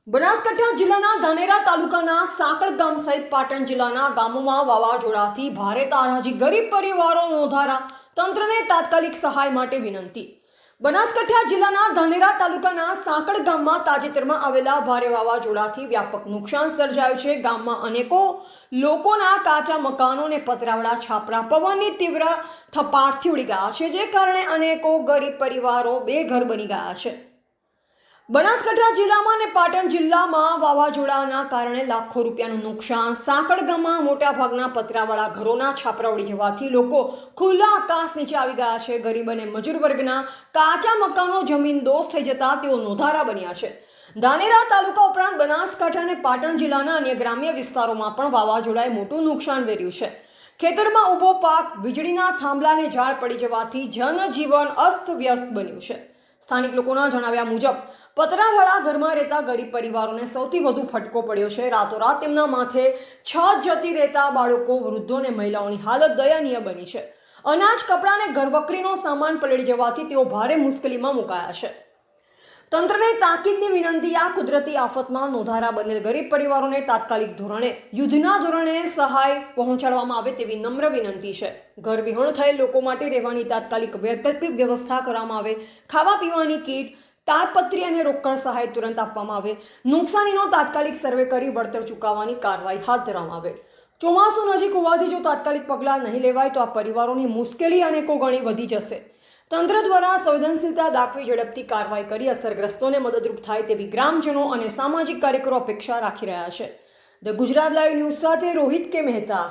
બનાસકાંઠા જિલ્લાના ધાનેરા તાલુકાના સાંકળ ગામ સહિત પાટણ જિલ્લાના ગામોમાં વાવાઝોડાથી ભારે તારાજી ગરીબ પરિવારોનો ધારા તંત્રને તાત્કાલિક સહાય માટે વિનંતી। બનાસકાંઠા જિલ્લાના ધાનેરા તાલુકાના સાંકળ ગામમાં તાજેતરમાં આવેલા ભારે વાવાઝોડાથી વ્યાપક નુકસાન સર્જાયું છે। ગામમાં અનેકો લોકોના કાચા મકાનો અને પતરાવડા છાપરા પવનની તીવ્ર થપાટથી ઉડી ગયા છે, જે કારણે અનેકો ગરીબ પરિવારો બેઘર બની ગયા છે। બનાસકાંઠા જિલ્લામાં અને પાટણ જિલ્લામાં વાવાઝોડાના કારણે લાખો રૂપિયાનું નુકસાન। સાંકળ ગામમાં મોટાભાગના પતરાવાળા ઘરોના છાપરા ઉડી જવાથી લોકો ખુલ્લા આકાશ નીચે આવી ગયા છે। ગરીબ અને મજૂર વર્ગના કાચા મકાનો જમીનદોસ્ત થઈ જતા તેઓ નોધારા બન્યા છે। ધાનેરા તાલુકા ઉપરાંત બનાસકાંઠા અને પાટણ જિલ્લાના અન્ય ગ્રામ્ય વિસ્તારોમાં પણ વાવાઝોડાએ મોટું નુકસાન વેર્યું છે। ખેતરમાં ઊભો પાક, વીજળીના થાંભલાને ઝાડ પડી જવાથી જનજીવન અસ્તવ્યસ્ત બન્યું છે। સ્થાનિક લોકોના જણાવ્યા મુજબ પતરાવાળા ઘરમાં રહેતા ગરીબ પરિવારોને સૌથી વધુ ફટકો પડ્યો છે। રાતોરાત તેમના માથે છત જતી રહેતા બાળકો, વૃદ્ધો અને મહિલાઓની હાલત દયનીય બની છે। અનાજ, કપડાં અને ઘરવકરીનો સામાન પલળી જવાથી તેઓ ભારે મુશ્કેલીમાં મુકાયા છે। તંત્રને તાકીદની વિનંતી। આ કુદરતી આફતમાં નોધારા બનેલ ગરીબ પરિવારોને તાત્કાલિક ધોરણે યુદ્ધના ધોરણે સહાય પહોંચાડવામાં આવે તેવી નમ્ર વિનંતી છે। ઘર વિહોણ થયેલ લોકો માટે રહેવાની તાત્કાલિક વૈકલ્પિક વ્યવસ્થા કરવામાં આવે। ખાવા પીવાની કીટ, તાડપત્રી અને રોકડ સહાય તુરંત આપવામાં આવે। નુકસાનીનો તાત્કાલિક સર્વે કરી વળતર ચૂકવવાની કાર્યવાહી હાથ ધરવામાં આવે। ચોમાસું નજીક હોવાથી જો તાત્કાલિક પગલાં નહીં લેવાય તો આ પરિવારોની મુશ્કેલી અનેકો ગણી વધી જશે। તંત્ર દ્વારા સંવેદનશીલતા દાખવી ઝડપથી કાર્યવાહી કરી અસરગ્રસ્તોને મદદરૂપ થાય તેવી ગ્રામજનો અને સામાજિક કાર્યકરો અપેક્ષા રાખી રહ્યા છે। ધ ગુજરાત લાઈવ ન્યૂઝ સાથે રોહિત કે મહેતા।